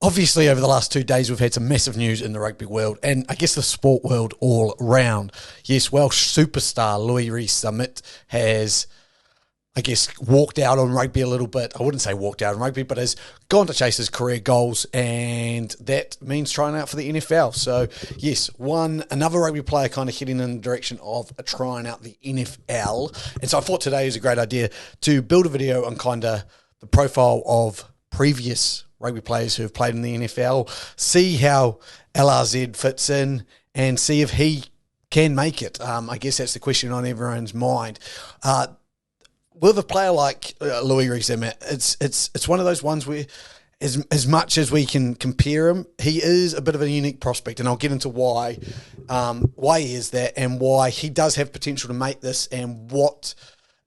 Obviously, over the last 2 days, we've had some massive news in the rugby world and I guess the sport world all round. Yes, Welsh superstar Rees-Zammit has, I guess, walked out on rugby a little bit. I wouldn't say walked out on rugby, but has gone to chase his career goals, and that means trying out for the NFL. So, yes, another rugby player kind of heading in the direction of trying out the NFL. And so I thought today was a great idea to build a video on kind of the profile of previous rugby players who have played in the NFL, see how LRZ fits in, and see if he can make it. I guess that's the question on everyone's mind. With a player like Rees-Zammit, it's one of those ones where, as much as we can compare him, he is a bit of a unique prospect, and I'll get into why he is that and why he does have potential to make this, and what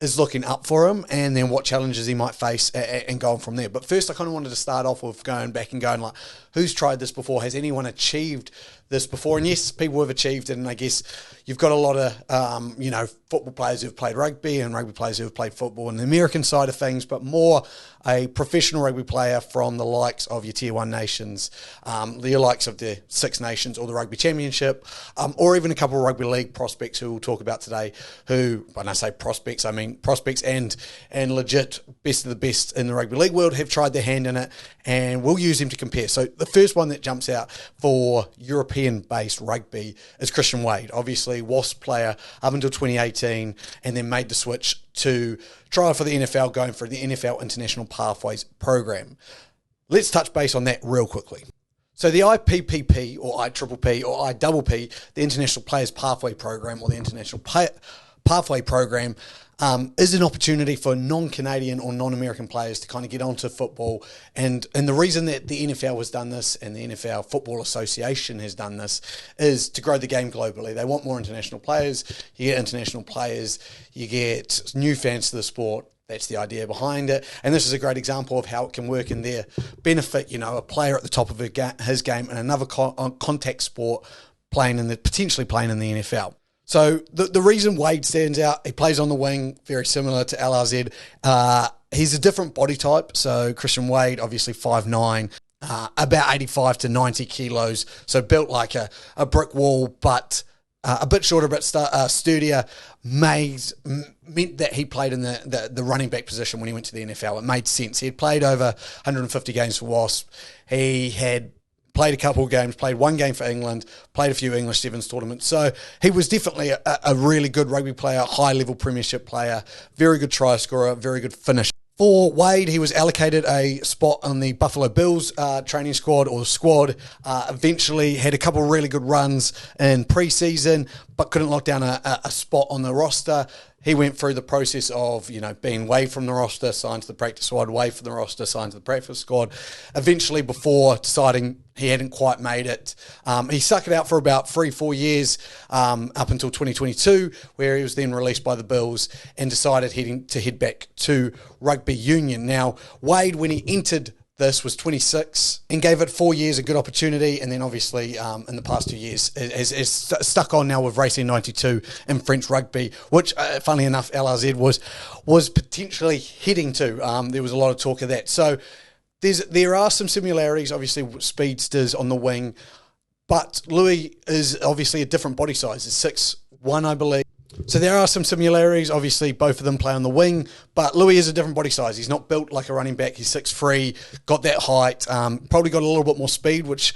is looking up for him, and then what challenges he might face, and going from there. But first, I kind of wanted to start off with going back and going like, who's tried this before? Has anyone achieved this before? And yes, people have achieved it, and I guess you've got a lot of football players who've played rugby and rugby players who've played football in the American side of things, but more a professional rugby player from the likes of your Tier 1 nations, the likes of the Six Nations or the Rugby Championship, or even a couple of rugby league prospects who we'll talk about today, who, when I say prospects, I mean prospects and legit best of the best in the rugby league world have tried their hand in it, and we'll use them to compare. So the first one that jumps out for European-based rugby is Christian Wade, obviously Wasp player up until 2018, and then made the switch to try for the NFL, going for the NFL International Pathways program. Let's touch base on that real quickly. So the IPPP or IPPP or IPP, the International Players Pathway Program, or the International Pathway Program, is an opportunity for non-Canadian or non-American players to kind of get onto football. And the reason that the NFL has done this, and the NFL Football Association has done this, is to grow the game globally. They want more international players. You get international players, you get new fans to the sport. That's the idea behind it. And this is a great example of how it can work in their benefit. You know, a player at the top of his game and another contact sport potentially playing in the NFL. So the reason Wade stands out, he plays on the wing, very similar to LRZ. He's a different body type. So Christian Wade, obviously 5'9", about 85 to 90 kilos. So built like a brick wall, but a bit shorter, a bit sturdier. Meant that he played in the running back position when he went to the NFL. It made sense. He had played over 150 games for Wasp. He had played a couple of games, played one game for England, played a few English Sevens tournaments. So he was definitely a really good rugby player, high-level premiership player, very good try scorer, very good finish. For Wade, he was allocated a spot on the Buffalo Bills training squad, or squad. Eventually had a couple of really good runs in pre-season, but couldn't lock down a spot on the roster. He went through the process of, being waived from the roster, signed to the practice squad, waived from the roster, signed to the practice squad. Eventually, before deciding he hadn't quite made it, he stuck it out for about 3-4 years, up until 2022, where he was then released by the Bills and decided to head back to rugby union. Now, Wade, when he entered this, was 26 and gave it 4 years a good opportunity, and then obviously in the past 2 years is stuck on now with Racing 92 in French rugby, which funnily enough LRZ was potentially heading to. There was a lot of talk of that. So there are some similarities, obviously speedsters on the wing, but Louis is obviously a different body size. It's 6'1", I believe. So there are some similarities. Obviously, both of them play on the wing, but Louis is a different body size. He's not built like a running back. He's 6'3", got that height, probably got a little bit more speed, which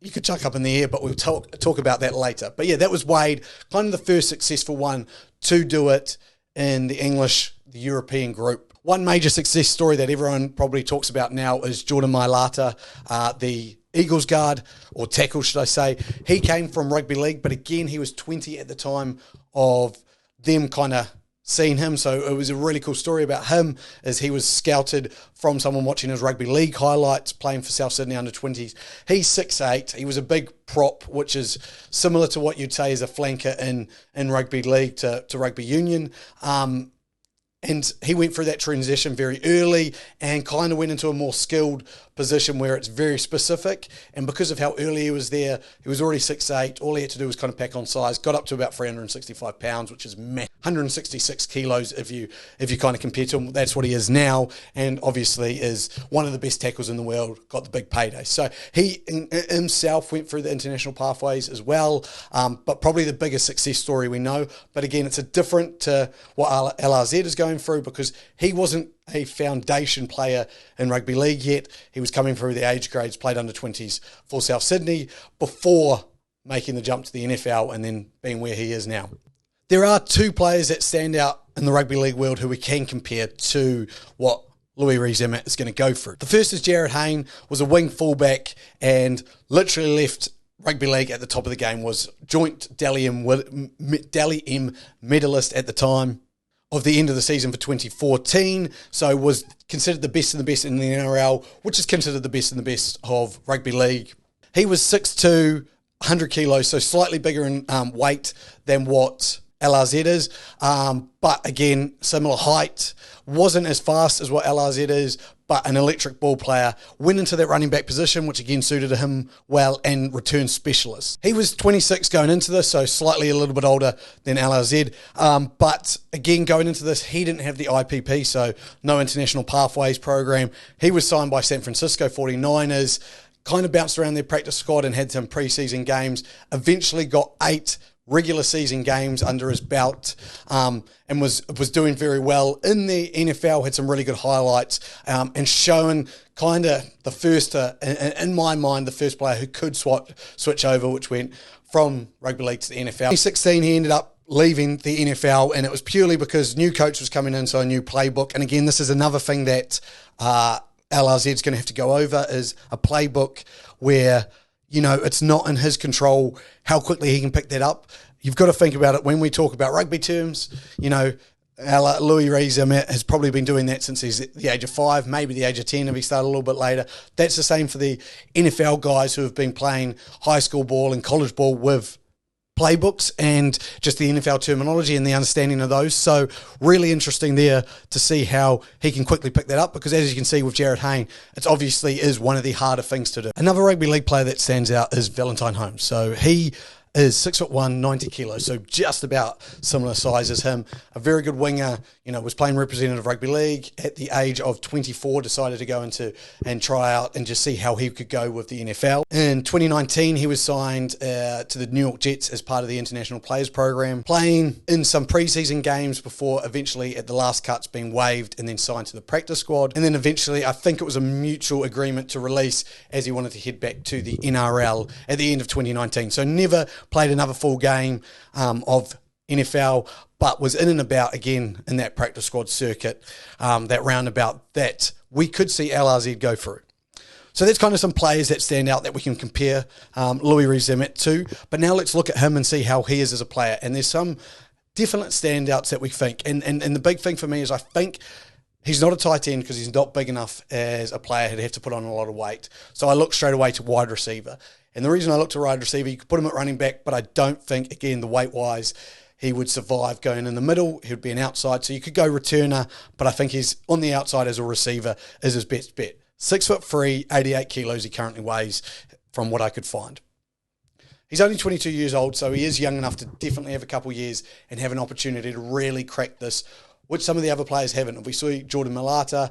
you could chuck up in the air, but we'll talk about that later. But yeah, that was Wade, kind of the first successful one to do it in the European group. One major success story that everyone probably talks about now is Jordan Mailata, the Eagles guard, or tackle, should I say. He came from rugby league, but again, he was 20 at the time of them kind of seeing him. So it was a really cool story about him, as he was scouted from someone watching his rugby league highlights, playing for South Sydney under-20s. He's 6'8". He was a big prop, which is similar to what you'd say is a flanker in rugby league to rugby union. And he went through that transition very early and kind of went into a more skilled position where it's very specific, and because of how early he was there, he was already 6'8". All he had to do was kind of pack on size, got up to about 365 pounds, which is 166 kilos if you kind of compare to him. That's what he is now, and obviously is one of the best tackles in the world, got the big payday. So he himself went through the international pathways as well, but probably the biggest success story we know. But again, it's a different to what LRZ is going through, because he wasn't a foundation player in rugby league yet. He was coming through the age grades, played under 20s for South Sydney before making the jump to the NFL and then being where he is now. There are two players that stand out in the rugby league world who we can compare to what Louis Rees-Zammit is going to go through. The first is Jarryd Hayne, was a wing fullback and literally left rugby league at the top of the game, was joint Dally M medalist at the time of the end of the season for 2014, so was considered the best of the best in the NRL, which is considered the best in the best of rugby league. He was 6'2", 100 kilos, so slightly bigger in weight than what LRZ is, but again, similar height, wasn't as fast as what LRZ is, but an electric ball player, went into that running back position, which again suited him well, and return specialist. He was 26 going into this, so slightly a little bit older than LRZ, but again, going into this, he didn't have the IPP, so no International Pathways program. He was signed by San Francisco 49ers, kind of bounced around their practice squad and had some preseason games, eventually got 8 regular season games under his belt, and was doing very well in the NFL, had some really good highlights, and showing kind of the first, in my mind, the first player who could switch over, which went from rugby league to the NFL. In 2016, he ended up leaving the NFL, and it was purely because new coach was coming in, so a new playbook. And again, this is another thing that LRZ is going to have to go over, is a playbook where, you know, it's not in his control how quickly he can pick that up. You've got to think about it when we talk about rugby terms. You know, Louis Rees-Zammit has probably been doing that since he's the age of 5, maybe the age of 10 if he started a little bit later. That's the same for the NFL guys who have been playing high school ball and college ball with playbooks and just the NFL terminology and the understanding of those. So really interesting there to see how he can quickly pick that up, because as you can see with Jarryd Hayne, it obviously is one of the harder things to do. Another rugby league player that stands out is Valentine Holmes. So he is 6'1", 90 kilos, so just about similar size as him. A very good winger, you know, was playing representative rugby league. At the age of 24, decided to go into and try out and just see how he could go with the NFL. In 2019, he was signed to the New York Jets as part of the International Players Program, playing in some preseason games before eventually at the last cuts being waived and then signed to the practice squad. And then eventually, I think it was a mutual agreement to release as he wanted to head back to the NRL at the end of 2019. So never played another full game of NFL, but was in and about again in that practice squad circuit, that roundabout that we could see LRZ go through. So that's kind of some players that stand out that we can compare Louis Rees-Zammit to. But now let's look at him and see how he is as a player. And there's some definite standouts that we think. And the big thing for me is I think he's not a tight end because he's not big enough as a player who'd have to put on a lot of weight. So I look straight away to wide receiver. And the reason I look to wide receiver, you could put him at running back, but I don't think, again, the weight-wise, he would survive going in the middle. He would be an outside. So you could go returner, but I think he's on the outside as a receiver is his best bet. 6'3", 88 kilos he currently weighs from what I could find. He's only 22 years old, so he is young enough to definitely have a couple of years and have an opportunity to really crack this, which some of the other players haven't. If we saw Jordan Malata,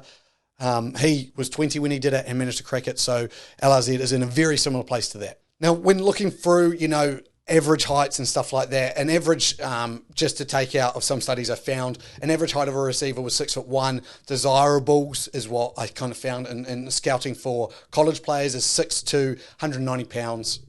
he was 20 when he did it and managed to crack it, so LRZ is in a very similar place to that. Now, when looking through, you know, average heights and stuff like that, an average, just to take out of some studies I found, an average height of a receiver was 6'1". Desirables is what I kind of found in scouting for college players is 6'2", 190 pounds,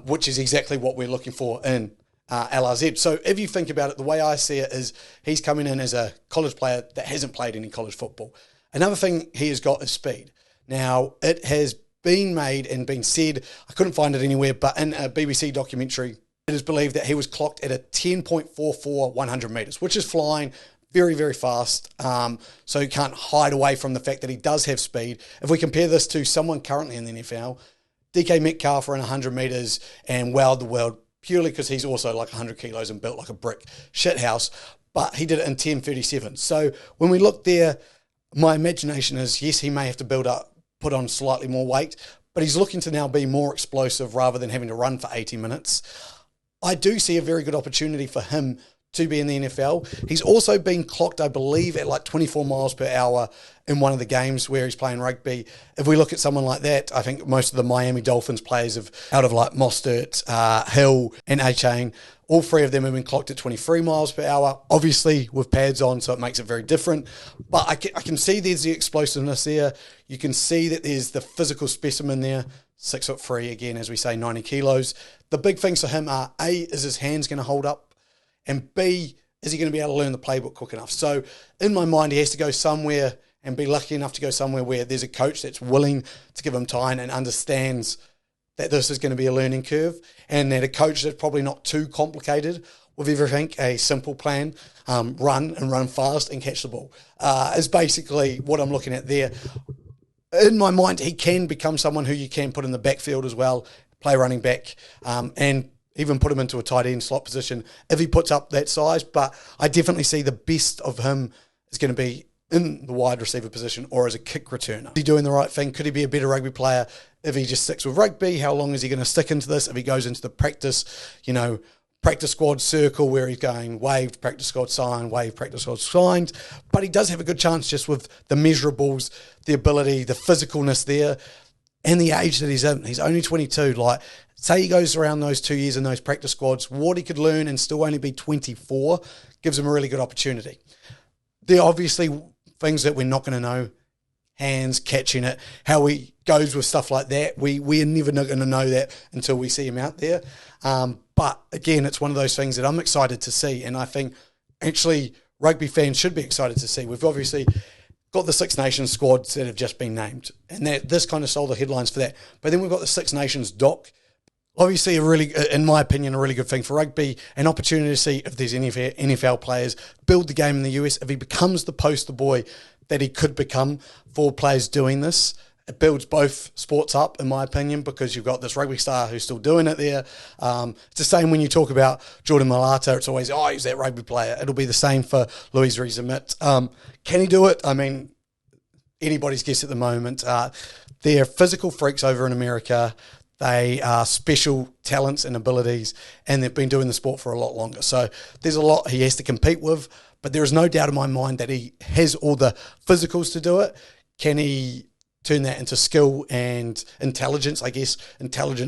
which is exactly what we're looking for in LRZ. So if you think about it, the way I see it is he's coming in as a college player that hasn't played any college football. Another thing he has got is speed. Now, it has been made and been said, I couldn't find it anywhere, but in a BBC documentary, it is believed that he was clocked at a 10.44 100 metres, which is flying very, very fast. So you can't hide away from the fact that he does have speed. If we compare this to someone currently in the NFL, DK Metcalf ran 100 metres and wowed the world purely because he's also like 100 kilos and built like a brick shithouse, but he did it in 10.37. So when we look there, my imagination is, yes, he may have to build up put on slightly more weight, but he's looking to now be more explosive rather than having to run for 80 minutes. I do see a very good opportunity for him to be in the NFL. He's also been clocked, I believe, at like 24 miles per hour in one of the games where he's playing rugby. If we look at someone like that, I think most of the Miami Dolphins players have, out of like Mostert, Hill and A-Chain, all three of them have been clocked at 23 miles per hour, obviously with pads on, so it makes it very different. But I can see there's the explosiveness there. You can see that there's the physical specimen there. 6'3", again, as we say, 90 kilos. The big things for him are, A, is his hands going to hold up? And B, is he going to be able to learn the playbook quick enough? So in my mind, he has to go somewhere and be lucky enough to go somewhere where there's a coach that's willing to give him time and understands that this is going to be a learning curve, and that a coach that's probably not too complicated with everything, a simple plan, run fast and catch the ball, is basically what I'm looking at there. In my mind, he can become someone who you can put in the backfield as well, play running back, and even put him into a tight end slot position if he puts up that size. But I definitely see the best of him is going to be in the wide receiver position or as a kick returner. Is he doing the right thing? Could he be a better rugby player if he just sticks with rugby? How long is he going to stick into this? If he goes into the practice squad circle where he's going waved, practice squad signed, waved, practice squad signed. But he does have a good chance just with the measurables, the ability, the physicalness there, and the age that he's in. He's only 22. Like, say he goes around those 2 years in those practice squads, what he could learn and still only be 24 gives him a really good opportunity. There are obviously things that we're not going to know, hands, catching it, how he goes with stuff like that. We're never going to know that until we see him out there. But again, it's one of those things that I'm excited to see, and I think actually rugby fans should be excited to see. We've obviously got the Six Nations squads that have just been named, and this kind of stole the headlines for that. But then we've got the Six Nations doc. Obviously, in my opinion, a really good thing for rugby, an opportunity to see if there's any NFL players build the game in the US. If he becomes the poster boy that he could become for players doing this, it builds both sports up, in my opinion, because you've got this rugby star who's still doing it there. It's the same when you talk about Jordan Mailata. It's always, he's that rugby player. It'll be the same for Rees-Zammit. Can he do it? I mean, anybody's guess at the moment. They're physical freaks over in America. They are special talents and abilities, and they've been doing the sport for a lot longer. So there's a lot he has to compete with, but there is no doubt in my mind that he has all the physicals to do it. Can he turn that into skill and intelligence,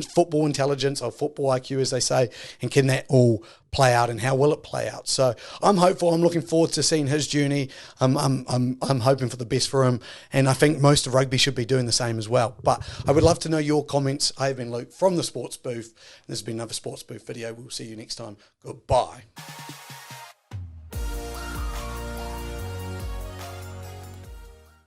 football intelligence, or football IQ, as they say, and can that all play out, and how will it play out? So I'm hopeful. I'm looking forward to seeing his journey. I'm hoping for the best for him, and I think most of rugby should be doing the same as well. But I would love to know your comments. I have been Luke from the Sports Booth. This has been another Sports Booth video. We'll see you next time. Goodbye.